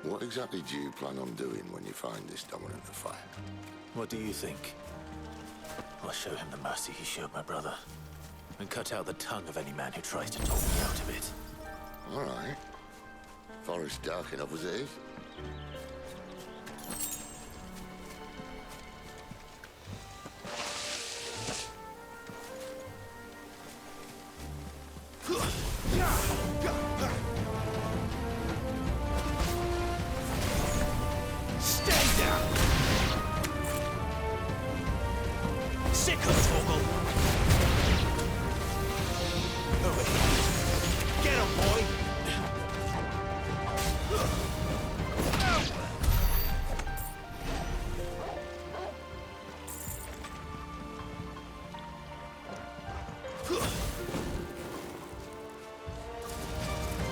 What exactly do you plan on doing when you find this dominant of fire? What do you think? I'll show him the mercy he showed my brother, and cut out the tongue of any man who tries to talk me out of it. All right. Forest dark enough as it is.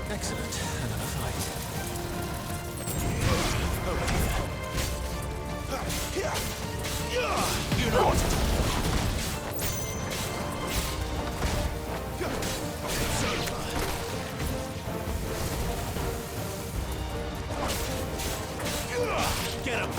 Excellent. Another fight. You know what to do. It's over. Get him.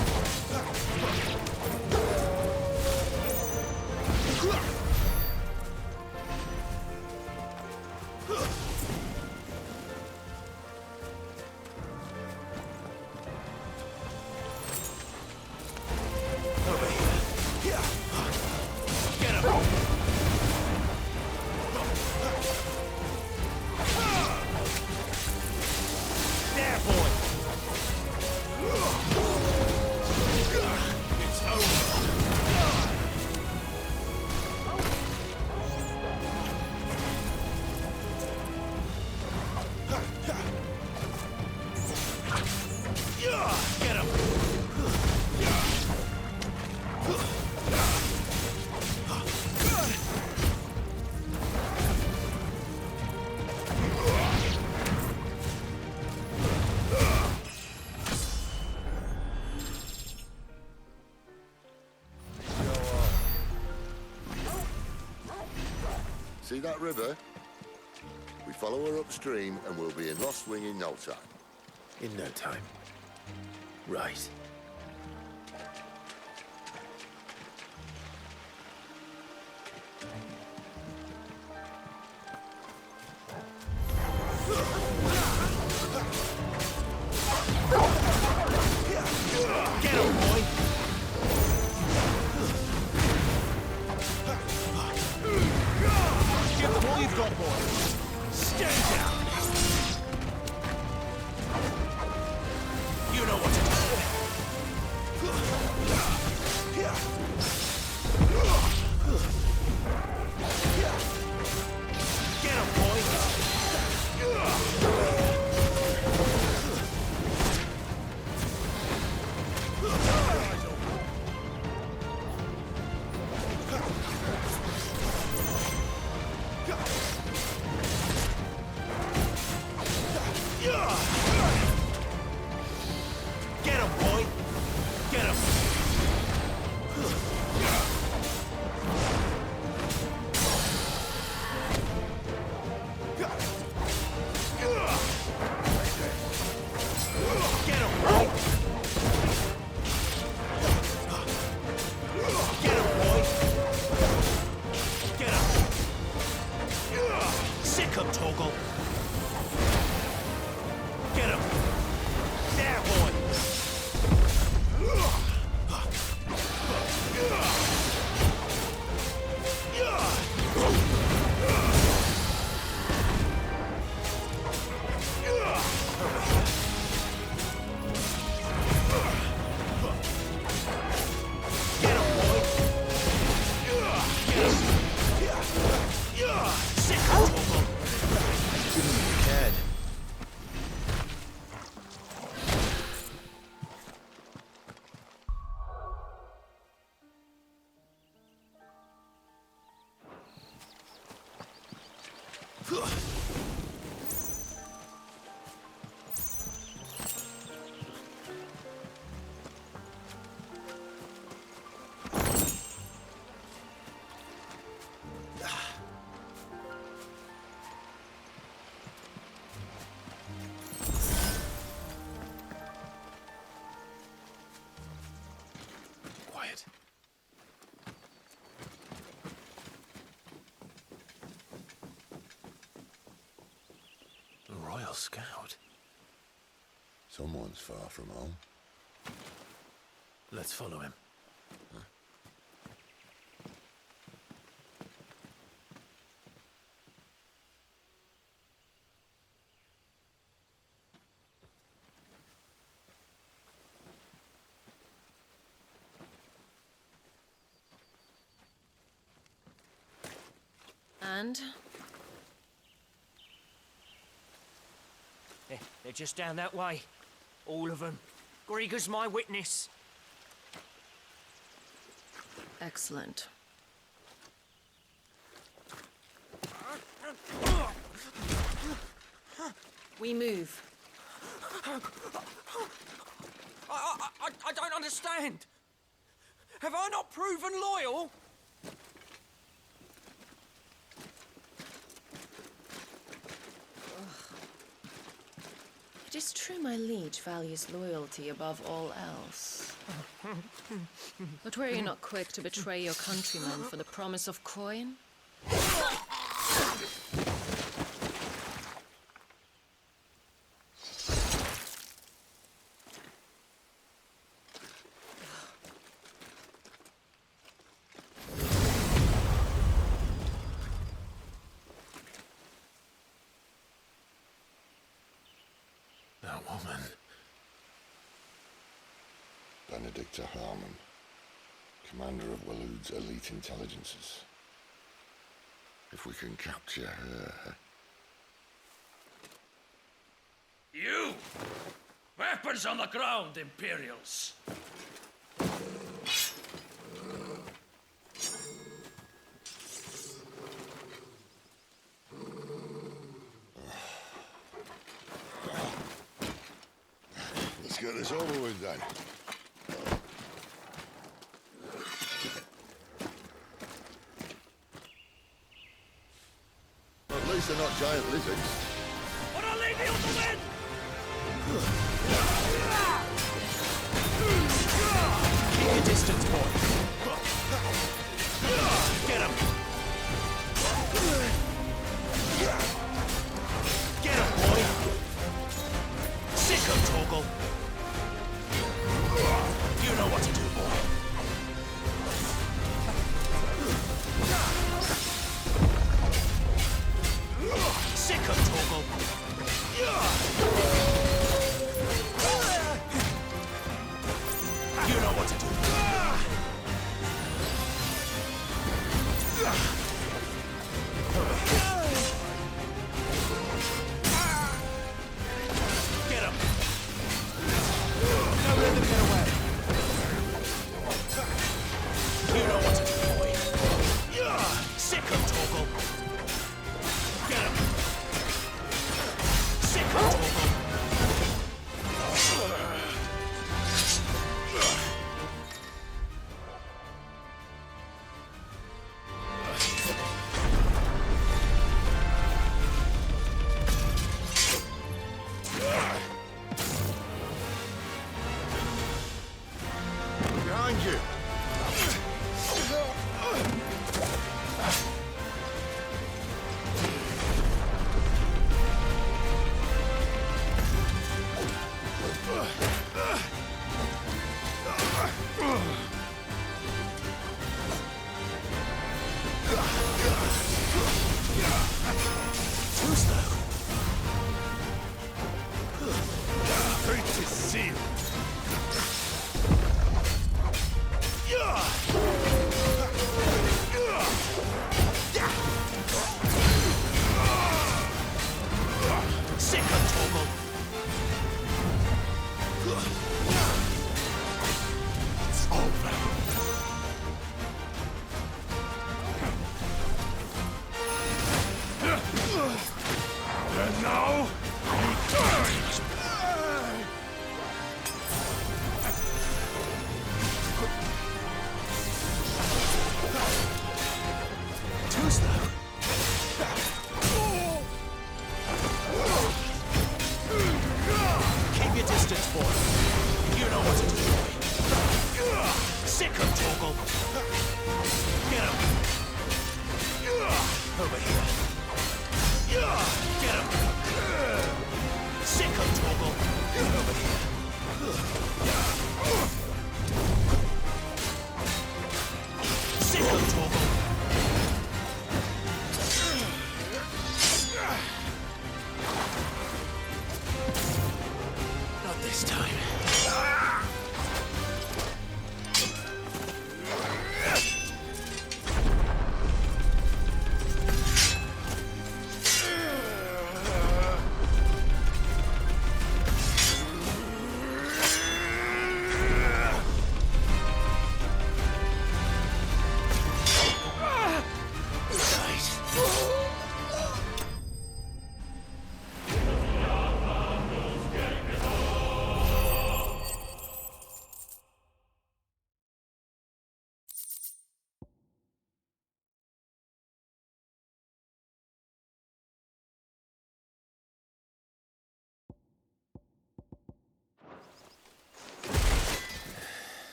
See that river? We follow her upstream and we'll be in Lost Wing in no time. In no time. Right. Get him, boy! Give them all you've got, boy! Stay down! You know what to do! Get him, boy! Get him, boy! Get him! Get him, boy! Get him, boy! Get him! Sick him, Toggle! Get him! There, boy! Get him, boy! Get him! Sick him, Toggle! Dead. scout. Someone's far from home. Let's follow him. And? They're just down that way. All of them. Grieger's my witness. Excellent. We move. I don't understand. Have I not proven loyal? It is true my liege values loyalty above all else. But were you not quick to betray your countrymen for the promise of coin? That woman. Benedicta Harmon, commander of Walood's elite intelligences. If we can capture her... You! Weapons on the ground, Imperials! Let's get this over with then. At least they're not giant lizards. What a lady on the wind! Keep your distance, boy. Get him! Get him, boy! Sick him, Torgal! You know what to do, boy. Sick him, Torgal! You know what to do. Get him! Don't let them get away. You know what to do, boy. Sick him, Torgal! Get him! Sick him, Torgal! Behind you! Too slow. Fate is sealed! Sick him, Torgal! It's over. And now, you die! Too slow. Keep your distance, boy. You know what to do, boy. Sick him, Torgal. Get him. Over here. Get him. Sit up, Torgal. Not this time.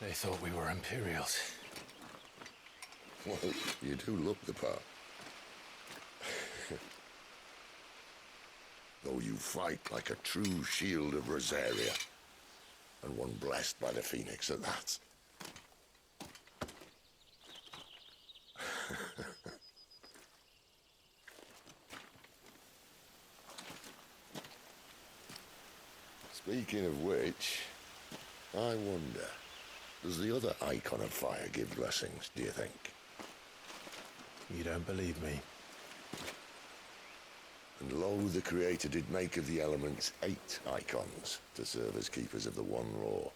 They thought we were Imperials. Well, you do look the part. Though you fight like a true shield of Rosaria. And one blessed by the Phoenix at that. Speaking of which, I wonder, does the other icon of fire give blessings, do you think? You don't believe me? And lo, the Creator did make of the elements 8 icons to serve as keepers of the one law.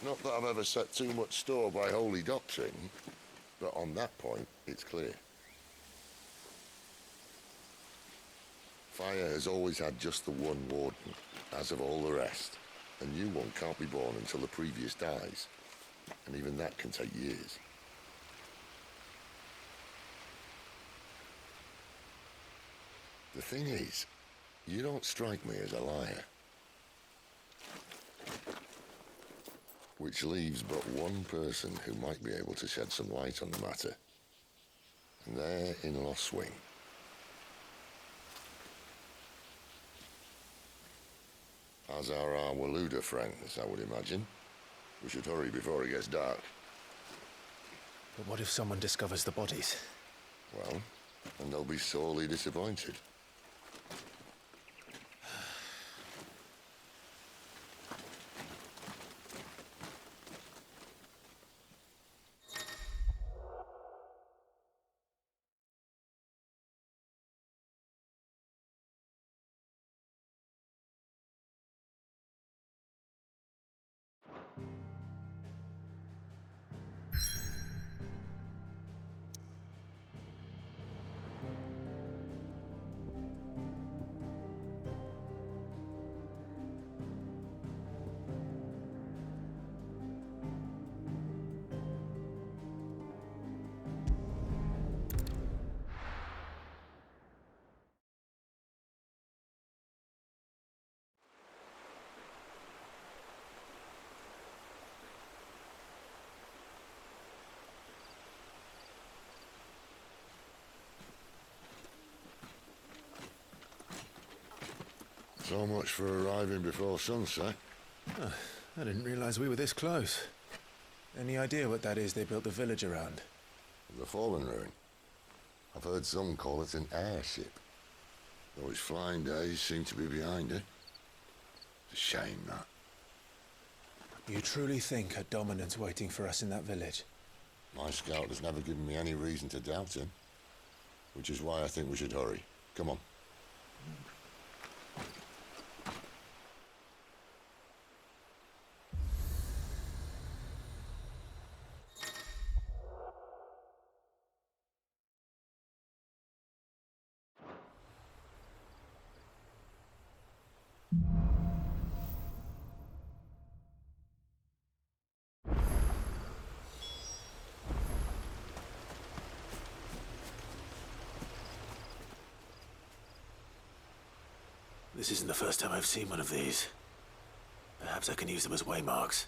Not that I've ever set too much store by holy doctrine, but on that point, it's clear. Fire has always had just the one warden, as of all the rest. A new one can't be born until the previous dies, and even that can take years. The thing is, you don't strike me as a liar. Which leaves but one person who might be able to shed some light on the matter. And they're in Lost Swing. As are our Waluda friends, I would imagine. We should hurry before it gets dark. But what if someone discovers the bodies? Well, and they'll be sorely disappointed. So much for arriving before sunset. Oh, I didn't realize we were this close. Any idea what that is they built the village around? The fallen ruin. I've heard some call it an airship. Though its flying days seem to be behind it. It's a shame, that. You truly think a dominant's waiting for us in that village? My scout has never given me any reason to doubt him. Which is why I think we should hurry. Come on. This isn't the first time I've seen one of these. Perhaps I can use them as waymarks.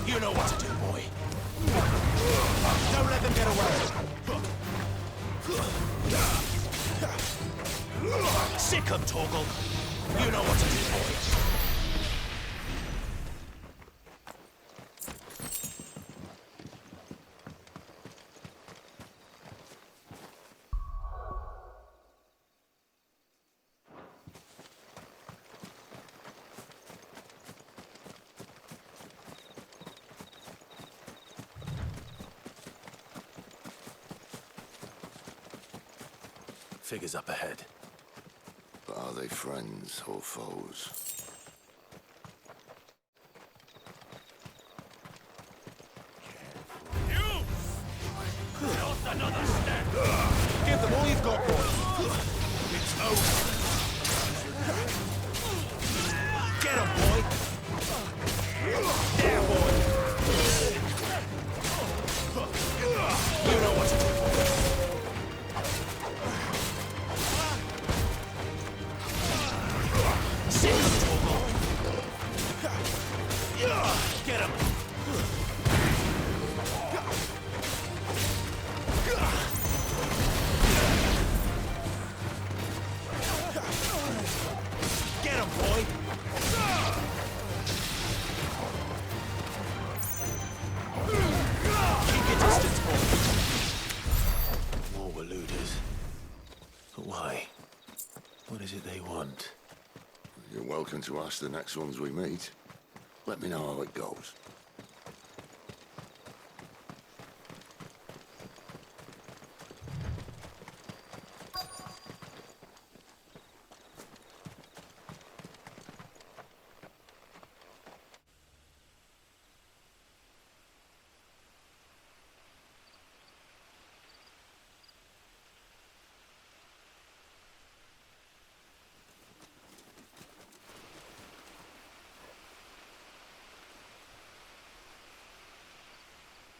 You know what to do, boy. Don't let them get away. Sick 'em, Torgal. You know what to do, boy. Figures up ahead. But are they friends or foes? You! Just another step! Give them all you've got, boy. It's over! Get 'em, boy. There, boy. You know what to do, boy. Sick 'em, Torgal. Get 'em. Get 'em, boy. Keep your distance, boy. More were looters. But why? What is it they want? You're welcome to ask the next ones we meet. Let me know how it goes.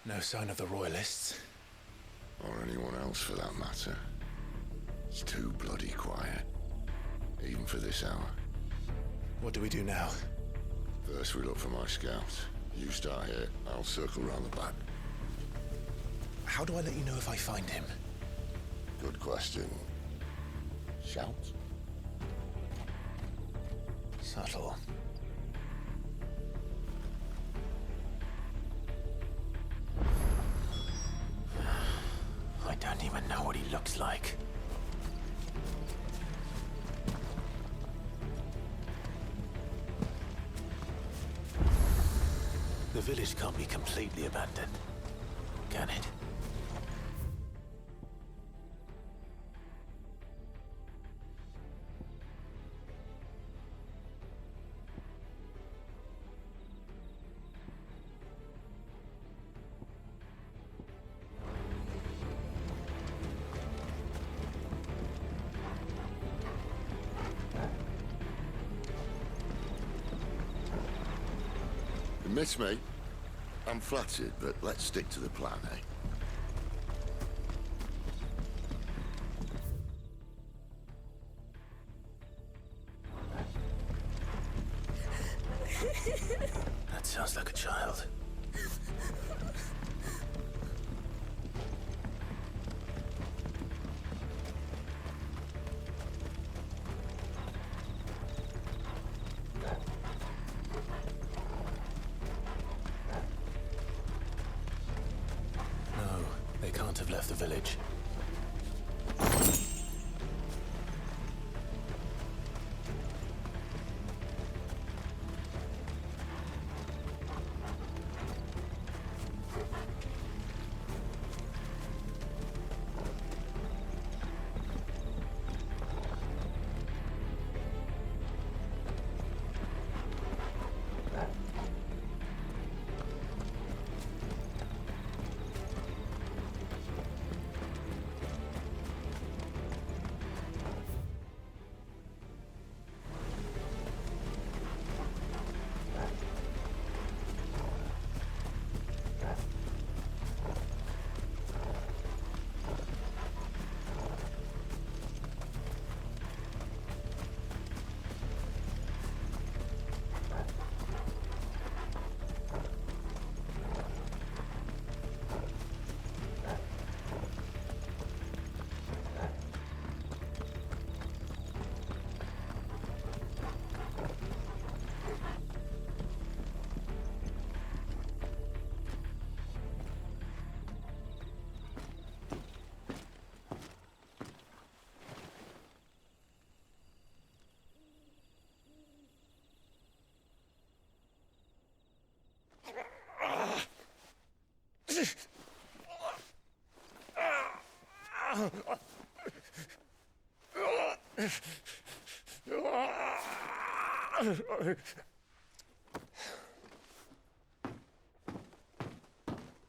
No sign of the Royalists. Or anyone else for that matter. It's too bloody quiet. Even for this hour. What do we do now? First we look for my scouts. You start here, I'll circle round the back. How do I let you know if I find him? Good question. Shout? Subtle. I don't even know what he looks like. The village can't be completely abandoned, can it? Miss me? I'm flattered, but let's stick to the plan, eh? That sounds like a child. No, they can't have left the village.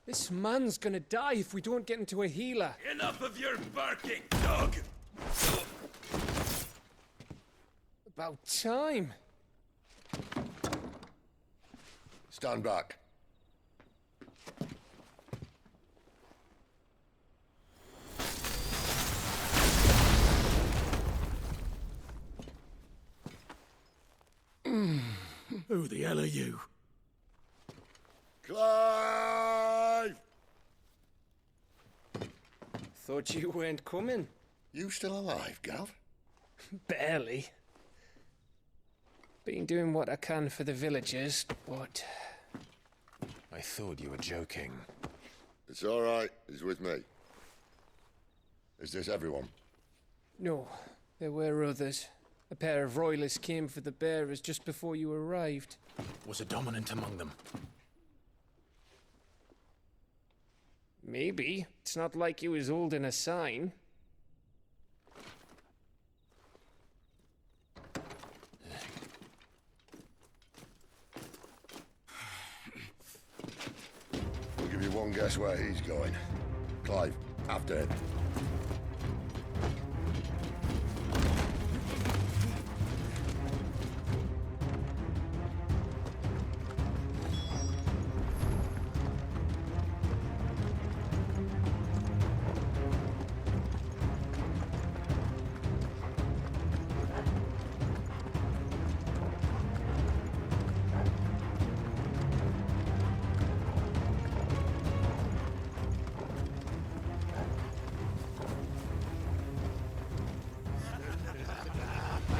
This man's gonna die if we don't get into a healer. Enough of your barking, dog! About time. Stand back. Who the hell are you? Clive! Thought you weren't coming. You still alive, Gav? Barely. Been doing what I can for the villagers, but... I thought you were joking. It's all right. He's with me. Is this everyone? No, there were others. A pair of royalists came for the bearers just before you arrived. Was a dominant among them? Maybe. It's not like he was holding a sign. We'll give you one guess where he's going. Clive, after him.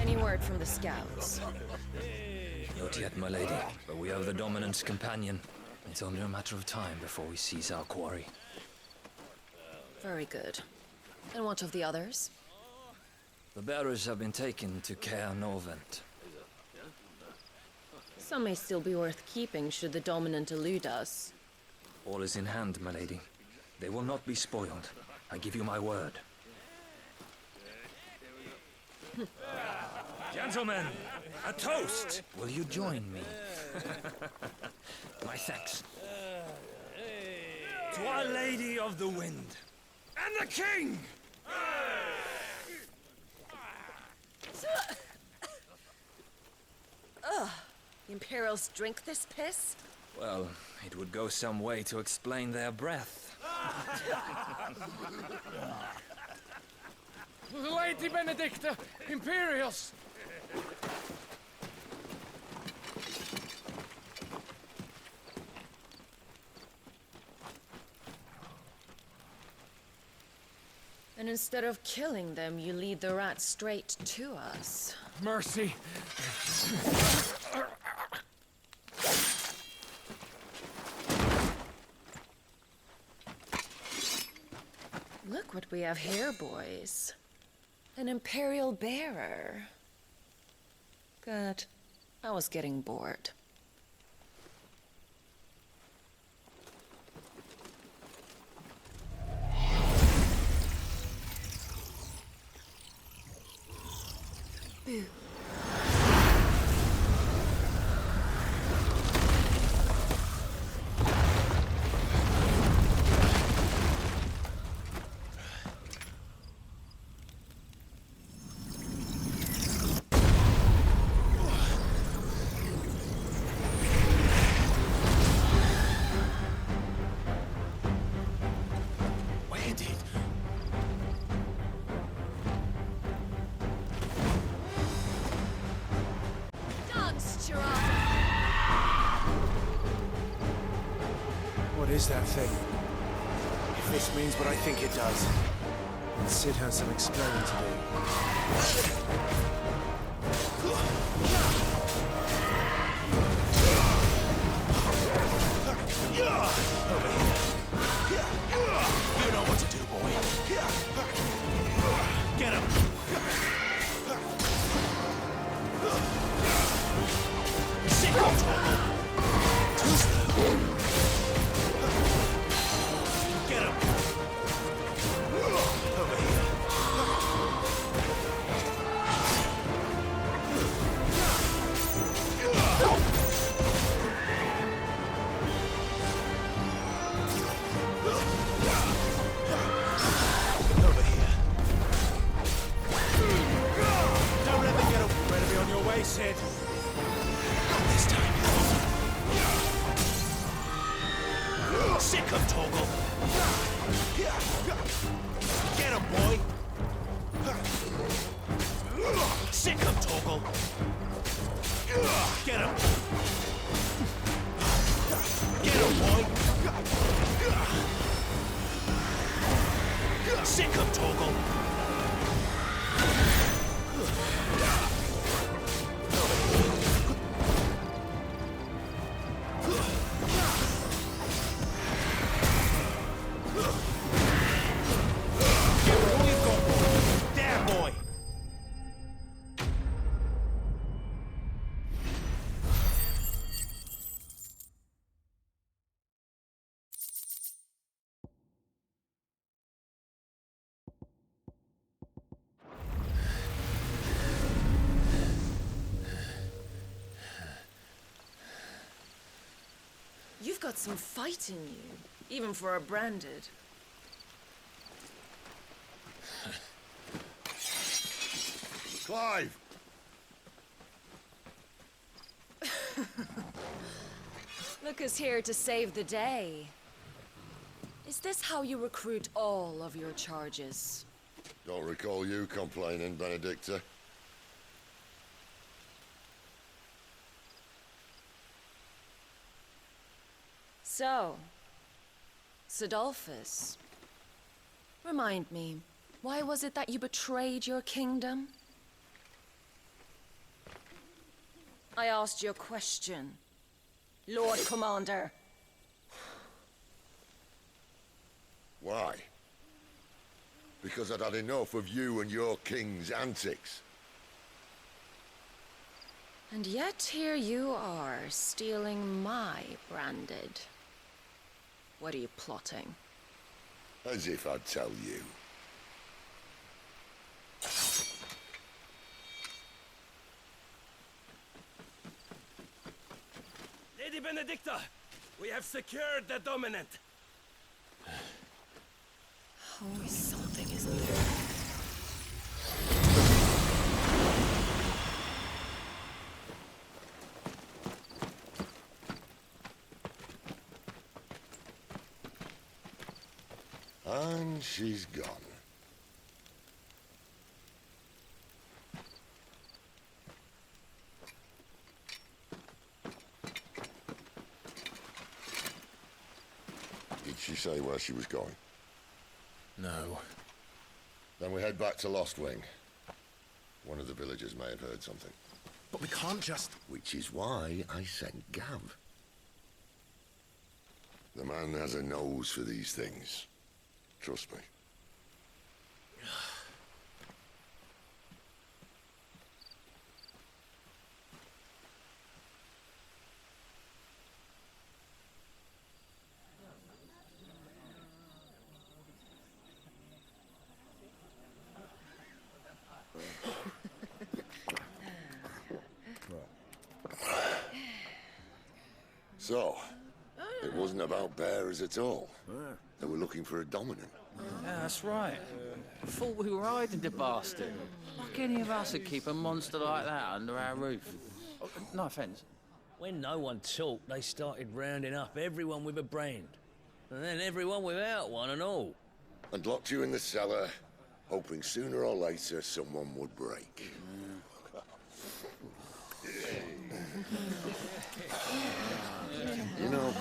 Any word from the scouts? Not yet, my lady, but we have the Dominant's companion. It's only a matter of time before we seize our quarry. Very good. And what of the others? The bearers have been taken to Caer Novent. Some may still be worth keeping should the Dominant elude us. All is in hand, my lady. They will not be spoiled. I give you my word. Gentlemen, a toast! Will you join me? My thanks. To Our Lady of the Wind. And the King! The Imperials drink this piss? Well, it would go some way to explain their breath. Lady Benedicta! Imperials! And instead of killing them, you lead the rats straight to us. Mercy! Look what we have here, boys. An Imperial bearer. Good. I was getting bored. Boo. Where did... What is that thing? If this means what I think it does, then Sid has some explaining to do. You know what to do, boy. Get him! Sick Too slow. Get him! Over here. Sick of Torgal! Get him, boy! Sick of Torgal! Get him! Get him, boy! Sick of Torgal! You've got some fight in you, even for a branded. Clive! Lucas here to save the day. Is this how you recruit all of your charges? Don't recall you complaining, Benedicta. So, Sidolphus, remind me, why was it that you betrayed your kingdom? I asked you a question, Lord Commander. Why? Because I'd had enough of you and your king's antics. And yet here you are, stealing my branded. What are you plotting? As if I'd tell you. Lady Benedicta, we have secured the Dominant. Always something, isn't there? And she's gone. Did she say where she was going? No. Then we head back to Lost Wing. One of the villagers may have heard something. But we can't just... Which is why I sent Gav. The man has a nose for these things. Trust me. So, it wasn't about bearers at all. They were looking for a dominant. Yeah, that's right. I thought we were hiding the bastard. Like any of us would keep a monster like that under our roof. Oh, no offence. When no one talked, they started rounding up everyone with a brand. And then everyone without one and all. And locked you in the cellar, hoping sooner or later someone would break. You know,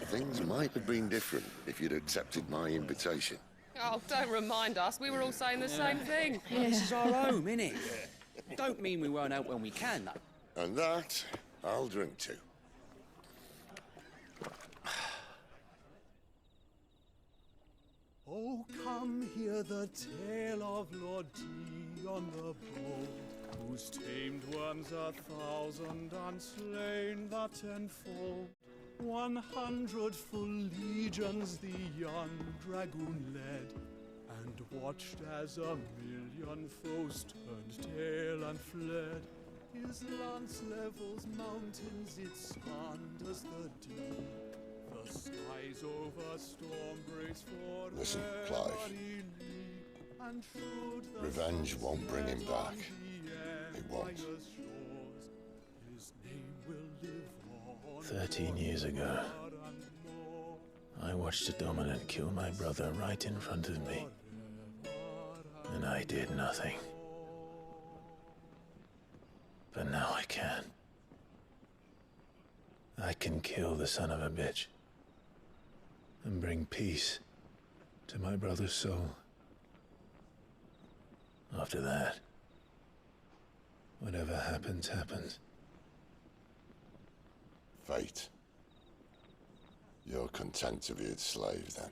things might have been different if you'd accepted my invitation. Oh, don't remind us. We were all saying the same thing. This is our home, innit? Don't mean we won't out when we can, though. And that, I'll drink to. Oh, come hear the tale of Lord Dion the Bold, whose tamed worms 1,000 and slain the tenfold. 100 full legions the young dragoon led, and watched as 1,000,000 foes turned tail and fled. His lance levels mountains, it slanders the deep. The skies over storm breaks for Listen, Clive. and Revenge won't bring him back. It won't. His name will live on 13 years ago, I I watched the Dominant kill my brother right in front of me. And I did nothing. But now I can. I can kill the son of a bitch. And bring peace to my brother's soul. After that, whatever happens, happens. Fate. You're content to be its slave, then?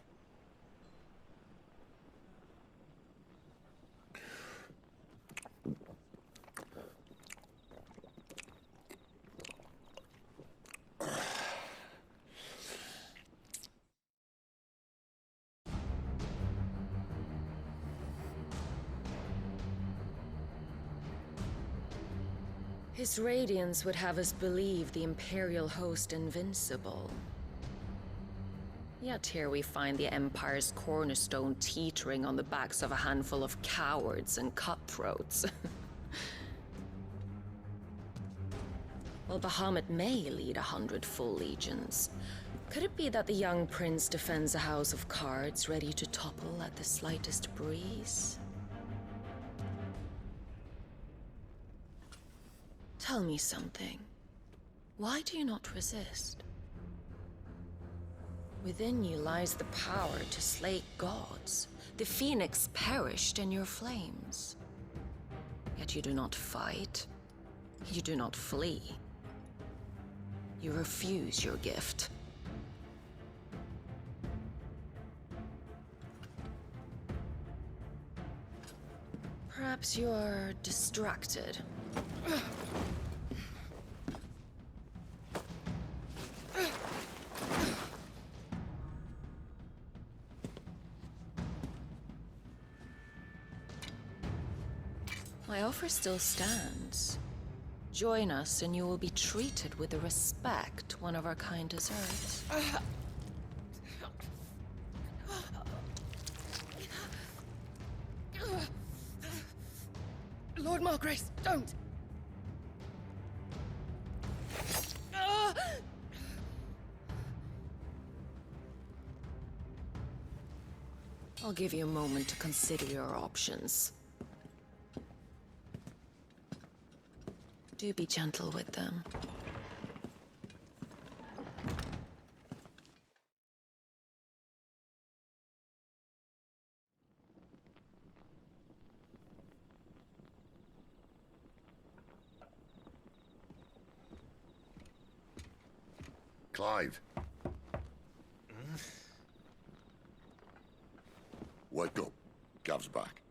His radiance would have us believe the Imperial host invincible. Yet here we find the Empire's cornerstone teetering on the backs of a handful of cowards and cutthroats. While Bahamut may lead 100 full legions, could it be that the young prince defends a house of cards ready to topple at the slightest breeze? Tell me something. Why do you not resist? Within you lies the power to slay gods. The phoenix perished in your flames. Yet you do not fight. You do not flee. You refuse your gift. Perhaps you're distracted. My offer still stands. Join us and you will be treated with the respect one of our kind deserves. Lord Margrace, don't! I'll give you a moment to consider your options. Do be gentle with them. Clive. Wake up. Gav's back.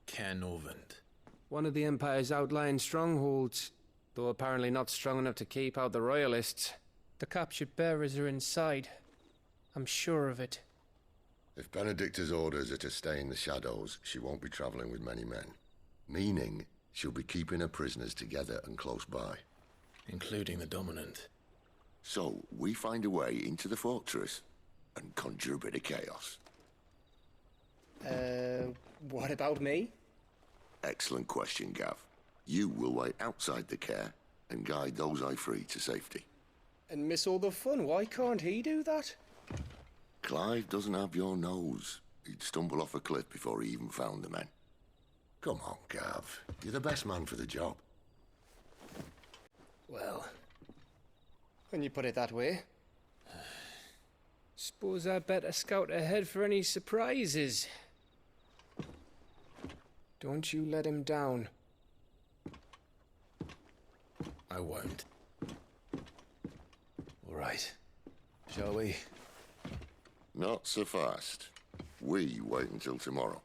Caernarvon. One of the Empire's outlying strongholds, though apparently not strong enough to keep out the Royalists. The captured bearers are inside. I'm sure of it. If Benedicta's orders are to stay in the shadows, she won't be traveling with many men. Meaning, she'll be keeping her prisoners together and close by. Including the Dominant. So, we find a way into the fortress and conjure a bit of chaos. What about me? Excellent question, Gav. You will wait outside the care and guide those I free to safety. And miss all the fun. Why can't he do that? Clive doesn't have your nose. He'd stumble off a cliff before he even found the men. Come on, Gav. You're the best man for the job. Well, when you put it that way. Suppose I'd better scout ahead for any surprises. Don't you let him down. I won't. All right. Shall we? Not so fast. We wait until tomorrow.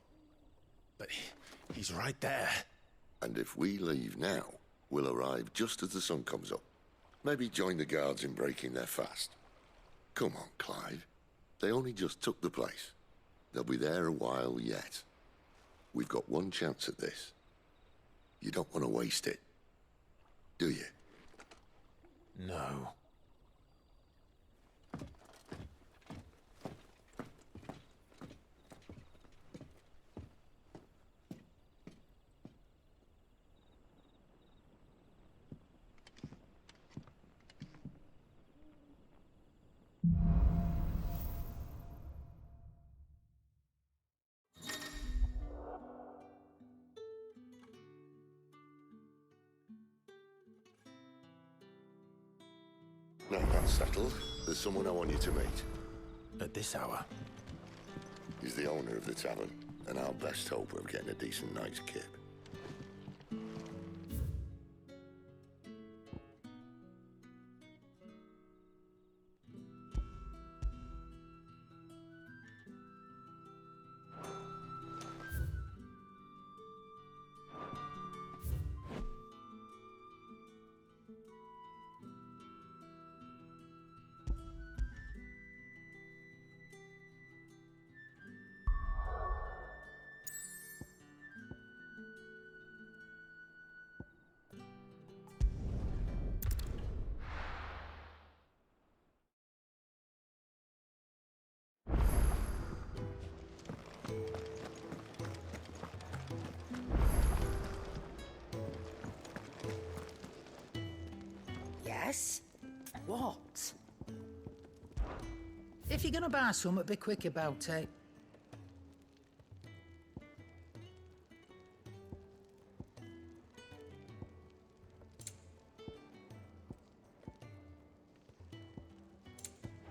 But he's right there. And if we leave now, we'll arrive just as the sun comes up. Maybe join the guards in breaking their fast. Come on, Clive. They only just took the place. They'll be there a while yet. We've got one chance at this. You don't want to waste it, do you? No. Now that's settled, there's someone I want you to meet. At this hour? He's the owner of the tavern, and our best hope of getting a decent night's kip. Yes? What? If you're gonna buy something, be quick about it.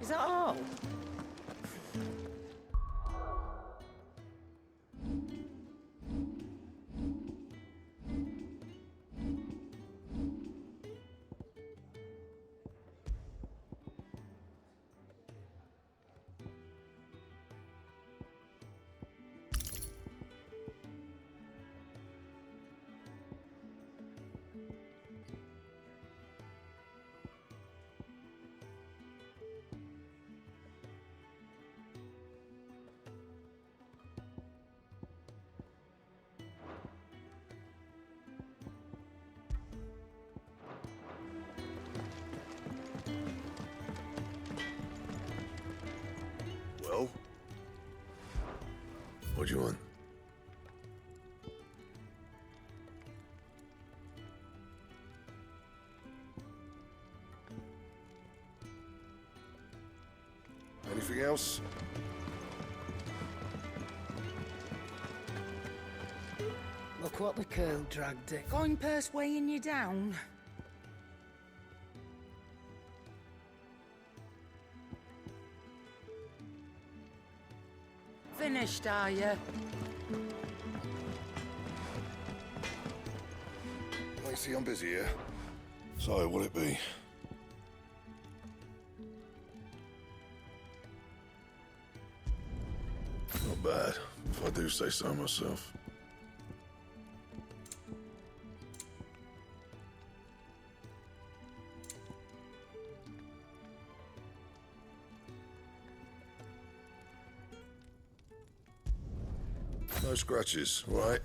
Is that all? Well? What do you want? Anything else? Look what the curl dragged it. Going purse weighing you down. Finished, are you? I see I'm busy here. So, what'll it be? Not bad, if I do say so myself. No scratches, right?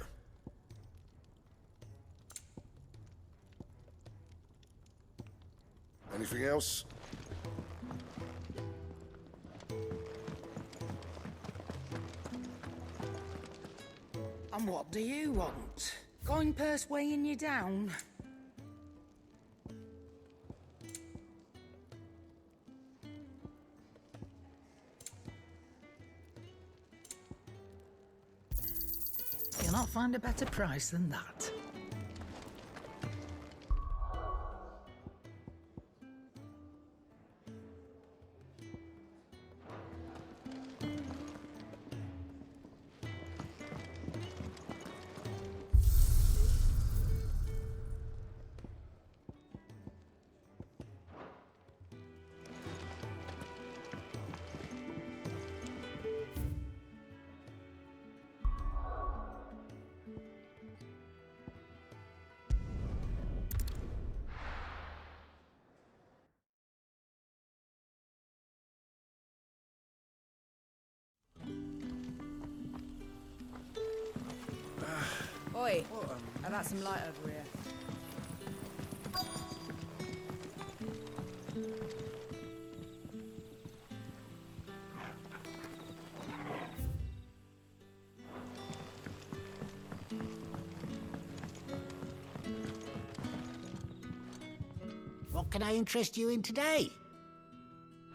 Anything else? And what do you want? Going purse weighing you down? You'll not find a better price than that. Oi, I've got some light over here. What can I interest you in today?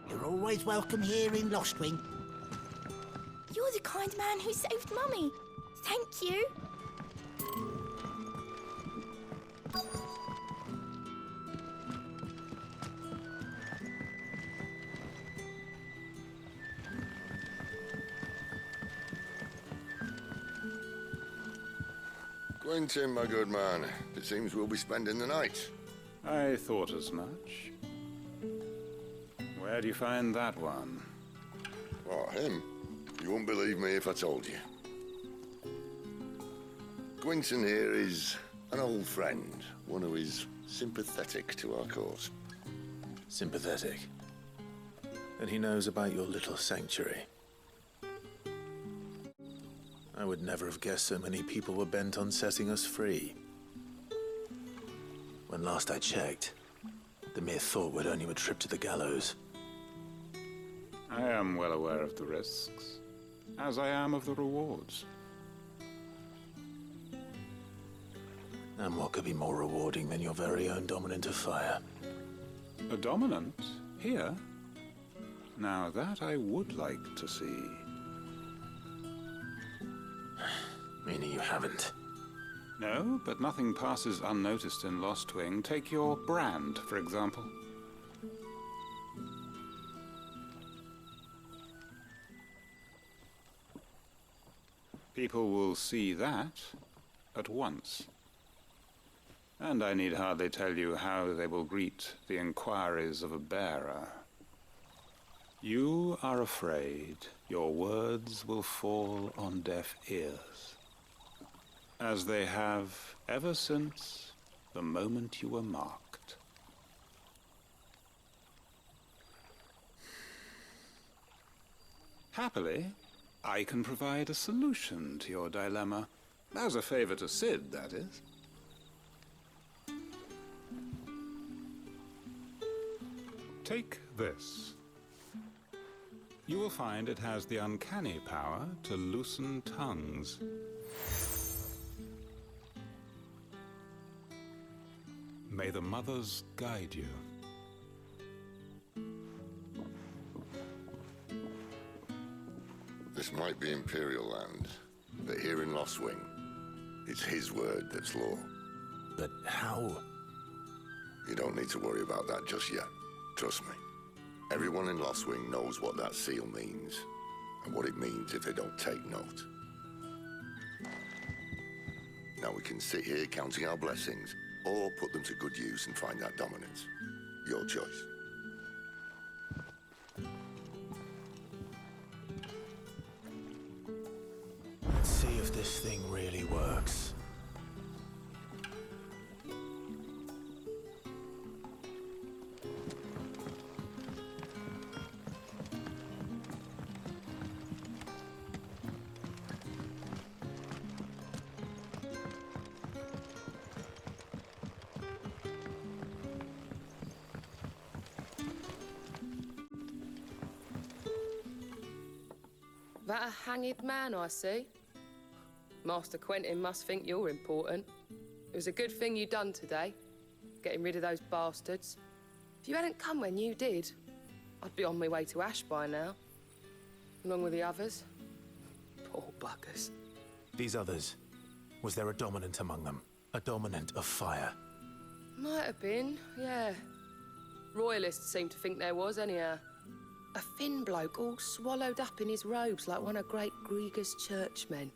You're always welcome here in Lostwing. You're the kind man who saved Mummy. Thank you. Quentin, my good man. It seems we'll be spending the night. I thought as much. Where do you find that one? What, him? You wouldn't believe me if I told you. Quentin here is an old friend, one who is sympathetic to our cause. Sympathetic? And he knows about your little sanctuary. I would never have guessed so many people were bent on setting us free. When last I checked, the mere thought would earn you a trip to the gallows. I am well aware of the risks, as I am of the rewards. And what could be more rewarding than your very own Dominant of Fire? A Dominant? Here? Now that I would like to see. Meaning you haven't? No, but nothing passes unnoticed in Lostwing. Take your brand, for example. People will see that at once. And I need hardly tell you how they will greet the inquiries of a bearer. You are afraid your words will fall on deaf ears, as they have ever since the moment you were marked. Happily, I can provide a solution to your dilemma. As a favor to Sid, that is. Take this. You will find it has the uncanny power to loosen tongues. May the mothers guide you. This might be Imperial land, but here in Lostwing, it's his word that's law. But how? You don't need to worry about that just yet. Trust me. Everyone in Lostwing knows what that seal means, and what it means if they don't take note. Now we can sit here counting our blessings, or put them to good use and find that dominance. Your choice. Let's see if this thing really works. That a hanged man I see? Master Quentin must think you're important. It was a good thing you done today, getting rid of those bastards. If you hadn't come when you did, I'd be on my way to Ash by now, along with the others. Poor buggers. These others, was there a dominant among them? A dominant of fire? Might have been, yeah. Royalists seem to think there was, anyhow. A thin bloke all swallowed up in his robes like one of Great Grieger's churchmen.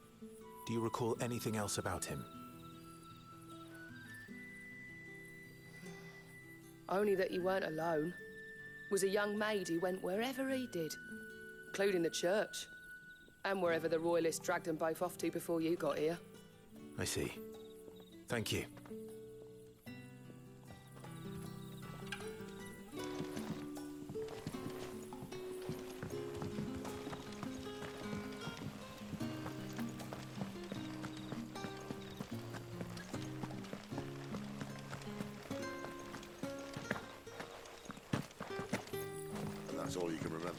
Do you recall anything else about him? Only that he weren't alone. Was a young maid who went wherever he did, including the church, and wherever the Royalists dragged them both off to before you got here. I see. Thank you. That's all you can remember.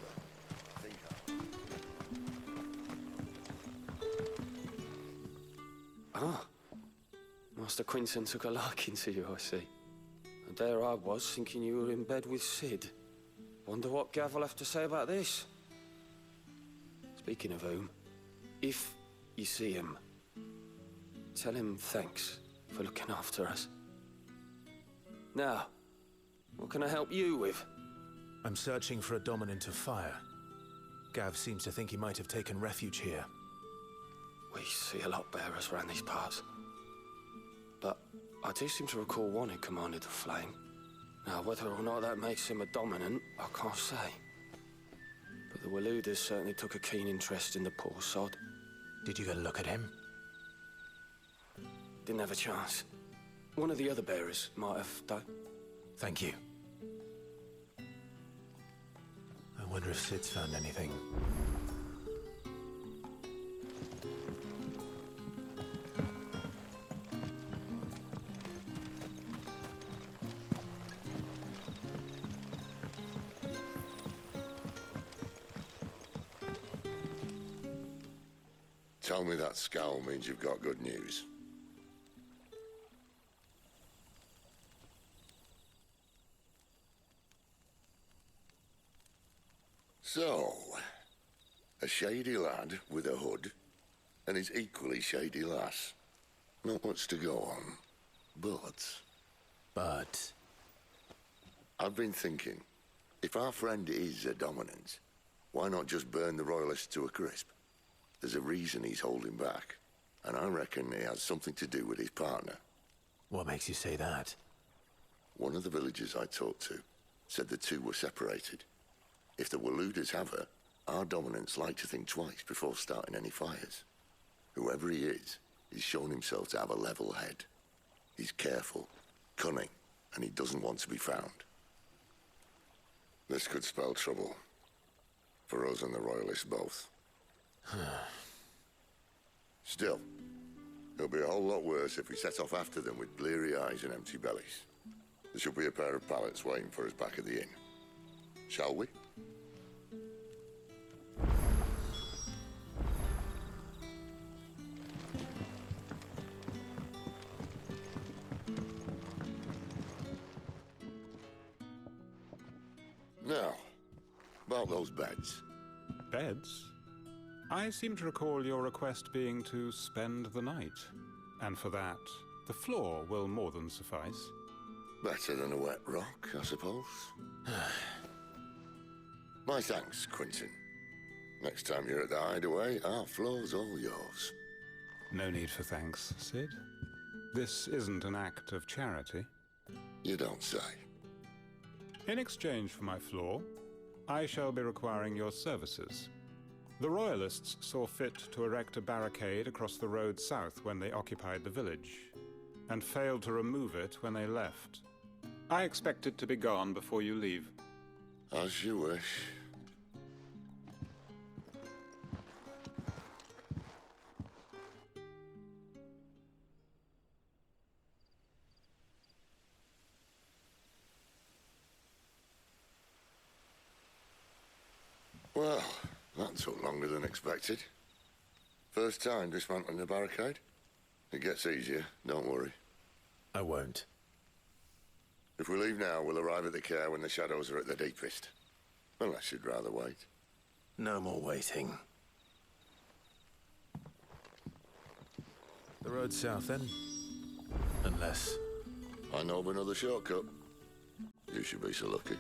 Think Ah. Master Quentin took a liking to you, I see. And there I was, thinking you were in bed with Sid. Wonder what Gav will have to say about this. Speaking of whom, if you see him, tell him thanks for looking after us. Now, what can I help you with? I'm searching for a dominant of fire. Gav seems to think he might have taken refuge here. We see a lot bearers around these parts. but I do seem to recall one who commanded the flame. Now, whether or not that makes him a dominant, I can't say. But the Waluders certainly took a keen interest in the poor sod. Did you go look at him? Didn't have a chance. One of the other bearers might have done. Thank you. I wonder if Sid's found anything. Tell me that scowl means you've got good news. So, a shady lad with a hood, and his equally shady lass. Not much to go on, but... I've been thinking, if our friend is a dominant, why not just burn the Royalists to a crisp? There's a reason he's holding back, and I reckon he has something to do with his partner. What makes you say that? One of the villagers I talked to said the two were separated. If the Waluders have her, our dominants like to think twice before starting any fires. Whoever he is, he's shown himself to have a level head. He's careful, cunning, and he doesn't want to be found. This could spell trouble. For us and the Royalists both. Still, it'll be a whole lot worse if we set off after them with bleary eyes and empty bellies. There should be a pair of pallets waiting for us back at the inn. Shall we? Now, about those beds. Beds? I seem to recall your request being to spend the night. And for that, the floor will more than suffice. Better than a wet rock, I suppose. My thanks, Quentin. Next time you're at the hideaway, our floor's all yours. No need for thanks, Sid. This isn't an act of charity. You don't say. In exchange for my floor, I shall be requiring your services. The Royalists saw fit to erect a barricade across the road south when they occupied the village, and failed to remove it when they left. I expect it to be gone before you leave. As you wish. Well, that took longer than expected. First time dismantling the barricade? It gets easier, don't worry. I won't. If we leave now, we'll arrive at the care when the shadows are at their deepest. Unless you'd rather wait. No more waiting. The road south, then? Unless... I know of another shortcut. You should be so lucky.